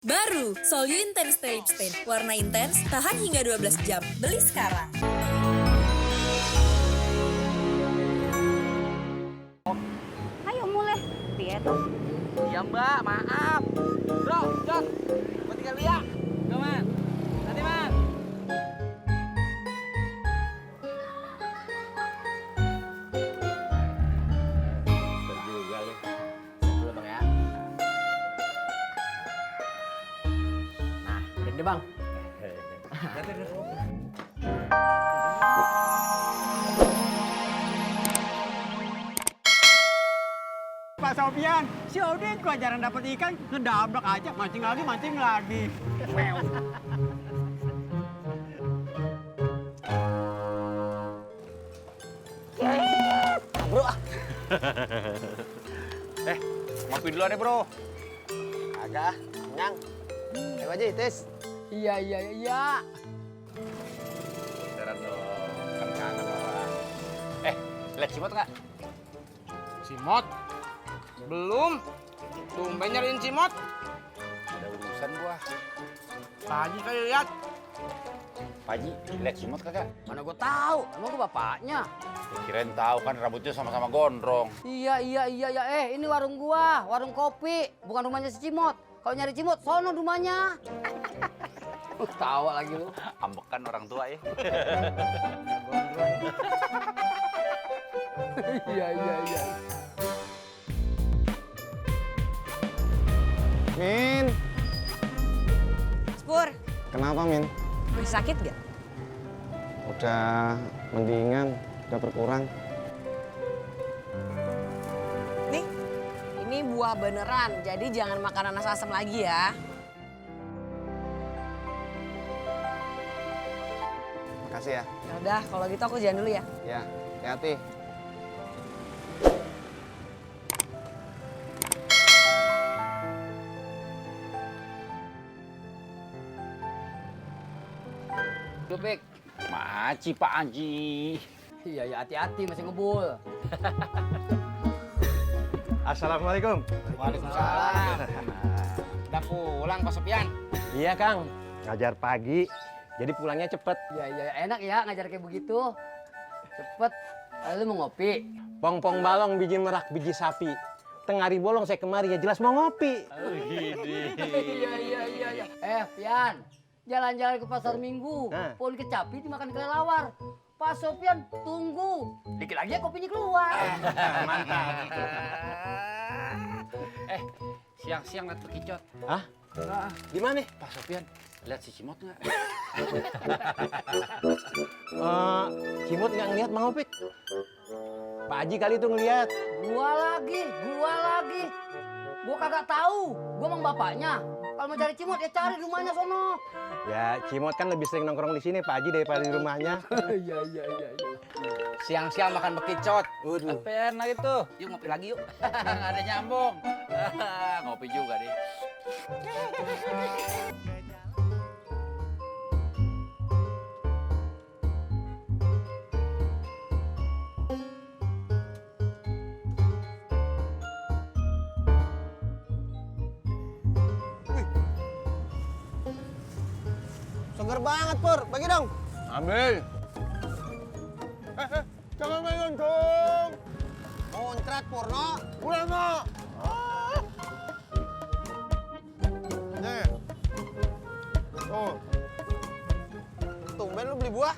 Baru, Solyu Intense Tape Stain. Warna intens, tahan hingga 12 jam. Beli sekarang. Ayo mulai. Piet. Iya mbak, maaf. Bro, John, mau tinggal lihat. Go man, nanti man. Bener juga lu. Dulu bang ya. Nah, ini bang. Pak Sofian, si Odin kok jarang dapat ikan, ngedabrak aja, mancing lagi. Bro, ngopi dulu deh bro. Agak, kenyang. Ayo aja, Tis. Iya. Beneran dong, kan kangen orang. Lihat Cimot nggak? Cimot? Belum. Tumben nyariin Cimot. Ada urusan gua. Pak Haji kali lihat. Pak Haji, lihat Cimot kagak? Mana gue tahu, emang gue bapaknya. Kirain tahu kan rambutnya sama-sama gondrong. Iya. Ini warung gua, warung kopi, bukan rumahnya si Cimot. Kalau nyari Cimot, sono rumahnya. Tawa lagi lu. Ambekan orang tua ya. Iya. Min, Spur, kenapa Min? masih sakit gak? Udah mendingan, udah berkurang. Nih, ini buah beneran, jadi jangan makan nanas asam lagi ya. Makasih ya. Ya udah, kalau gitu aku jalan dulu ya. Ya, hati-hati. Dupik. Maci Pak Haji. Iya, hati-hati masih ngebul. Assalamualaikum. Waalaikumsalam. Udah pulang Pak Sofian. Iya Kang, ngajar pagi, jadi pulangnya cepet. Iya, enak ya ngajar kayak begitu. Cepet. Lu mau ngopi? Pong-pong balong, biji merak, biji sapi. Tengari bolong saya kemari, ya jelas mau ngopi. Iya. Pian, jalan-jalan ke pasar Minggu. Nah. Pohon kecapi dimakan kelelawar. Pak Sofian, tunggu. Dikit lagi ya kopinya keluar. Siang-siang lihat bekicot. Hah? Di mana? Pak Sofian, lihat si Cimot nggak? Cimut nggak ngeliat Mang Opik. Pak Haji kali itu ngeliat. Gua lagi. Gua kagak tahu. Gua emang bapaknya. Kalau mau cari Cimot ya cari rumahnya sono. Ya, Cimut kan lebih sering nongkrong di sini Pak Haji daripada di rumahnya. Iya. Siang-siang makan bekicot. Waduh. Apa enak itu? Yuk ngopi lagi yuk. Nggak ada nyambung. Ngopi juga deh. Seger banget, Pur. Bagi dong. Ambil. Jangan main dong. Kontrak, Purno. Pulang no. Nih. Tuh. Tumben lu beli buah?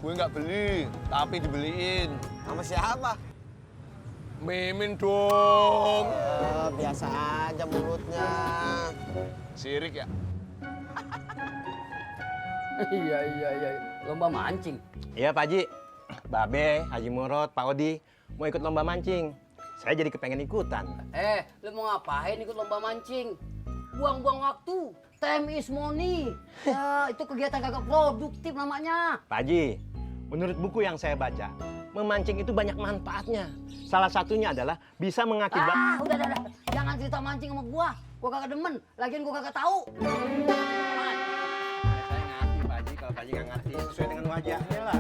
Gue nggak beli, tapi dibeliin. Sama siapa? Mimin dong. Biasa aja mulutnya. Sirik ya? Iya. Lomba mancing. Iya Pak Haji. Babe, Haji Murad, Pak Odi mau ikut lomba mancing. Saya jadi kepengen ikutan. Lu mau ngapain ikut lomba mancing? Buang-buang waktu. Time is money. Itu kegiatan kagak produktif namanya. Pak Haji, menurut buku yang saya baca, memancing itu banyak manfaatnya. Salah satunya adalah bisa mengakibatkan... Udah. Jangan cerita mancing sama gua. Gua kagak demen. Lagian gua kagak tahu. Saya ngerti Pak Haji, kalau Pak Haji nggak ngerti sesuai dengan wajahnya lah.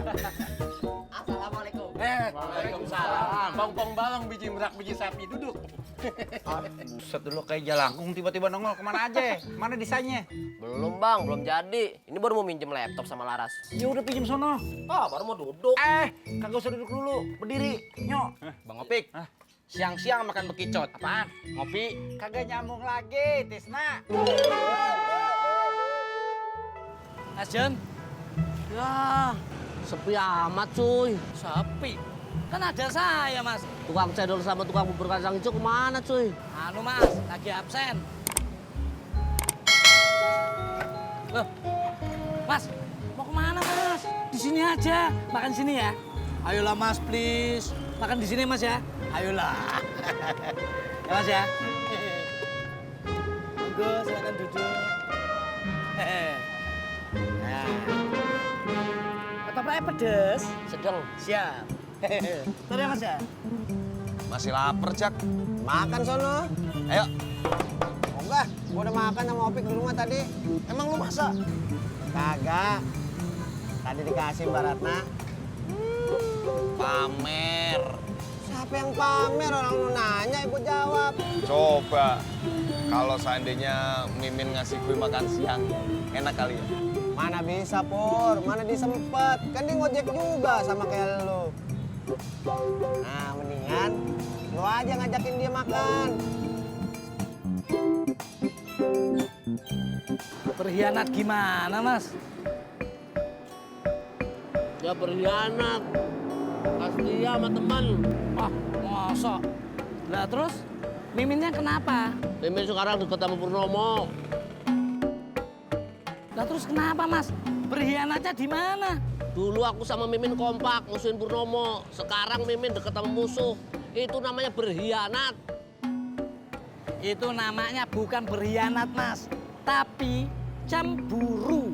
Assalamualaikum. Waalaikumsalam. Pong-pong balong, biji merak, biji sapi, duduk. Buset dulu kayak jalangkung tiba-tiba nongol kemana aja? Mana desainnya? Belum bang, belum jadi. Ini baru mau minjem laptop sama Laras. Ya udah pinjem sono. Baru mau duduk. Kagak usah duduk dulu, berdiri. Nyok. Bang Opik, siang-siang makan bekicot. Apaan? Ngopi. Kagak nyambung lagi, Tisna. Mas Jon. Ya, sepi amat cuy. Sepi. Kan ada saya, Mas. Tukang cendol sama tukang bubur kacang hijau kemana cuy? Anu, Mas, lagi absen. Loh, Mas, mau kemana, Mas? Di sini aja, makan sini ya. Ayolah, Mas, please. Makan di sini, Mas ya. Ayolah. Ya, Mas ya. Monggo, silakan duduk. Nah. Ketopraknya pedes. Sedang. Siap. Bentar ya, Mas ya. Masih lapar, Jak. Makan sono. Ayo. Enggak, gua udah makan sama Opik di rumah tadi. Emang lu masak? Kagak. Tadi dikasih Mbak Ratna. Pamer. Siapa yang pamer? Orang lu nanya, ibu jawab. Coba. Kalau seandainya Mimin ngasih gue makan siang, enak kali ya? Mana bisa, Pur. Mana disempet. Kan dia ngojek juga sama kayak lu. Nah, mendingan lu aja ngajakin dia makan. Berkhianat gimana, Mas? Ya berkhianat. Kasih dia sama teman. Ah, masa? Lah terus, Miminnya kenapa? Mimin sekarang deket sama Purnomo. Lah terus kenapa, Mas? Berkhianatnya di mana? Dulu aku sama Mimin kompak musuhin Purnomo. Sekarang Mimin deket sama musuh. Itu namanya berkhianat. Itu namanya bukan berkhianat, Mas. Tapi cemburu.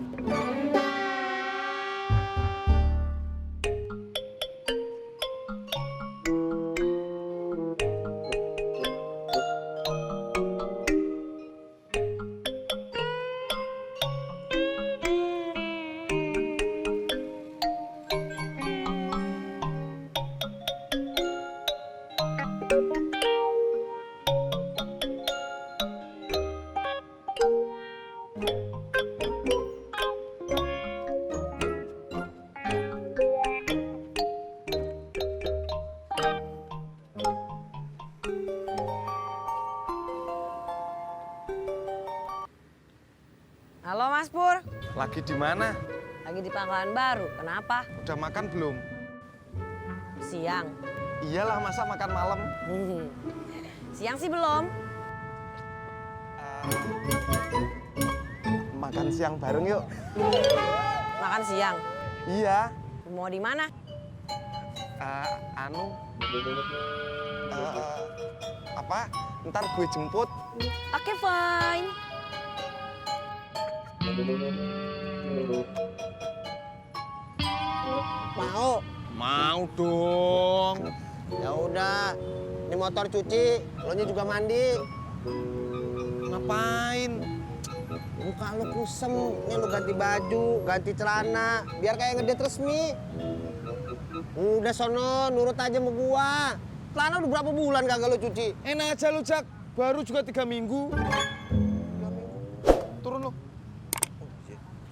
Halo Mas Pur, Lagi di mana? lagi di Pangkalan Baru. Kenapa? Udah makan belum? Siang. Iyalah, masa makan malam? Siang sih belum. Makan siang bareng yuk. Makan siang. Iya. Mau di mana? Apa? Ntar gue jemput. Oke, fine. Mau? Mau dong. Ya udah. Ini motor cuci, lo nya juga mandi. Ngapain? Muka lo kusem, nih lo ganti baju, ganti celana, biar kayak ngedate resmi. Udah sono, nurut aja sama gua. Celana udah berapa bulan kagak lo cuci? Enak aja lu, Jak. Baru juga 3 minggu. Turun lu.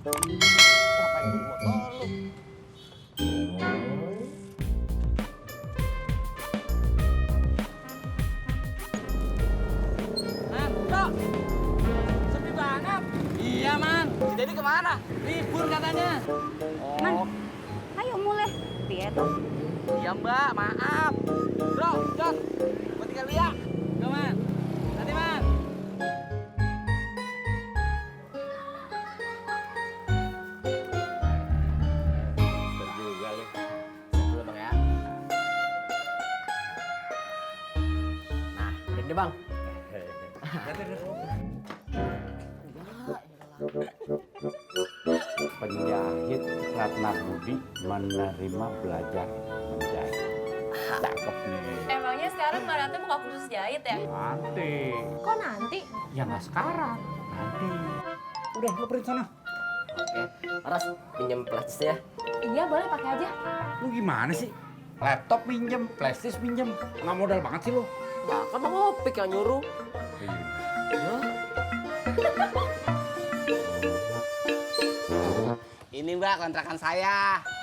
Ngapain di motor lo? Man, Bro. Sepi banget. Iya, Man. Si Dedi kemana? Libur katanya. Man, ayo mulai. Piye toh? Iya, Mbak. Maaf. Bro, Jon. Gua tinggal lihat. Go, Man. Nanti, Man. Juga lu. Dulu bang ya. Nah, udah deh bang. Penjahit Ratna Budi menerima belajar menjahit. Cakep nih. Emangnya sekarang Mbak Ratna buka kursus jahit ya? Nanti. Kok nanti? Ya nggak sekarang. Nanti. Udah, lu pergi sana. Oke. Laras, pinjam plastis ya. Iya, boleh pakai aja. Lu gimana sih? Laptop minjem, plastis minjem. Nggak modal banget sih lu. Kan Bang Opik yang nyuruh. Ini Mbak kontrakan saya.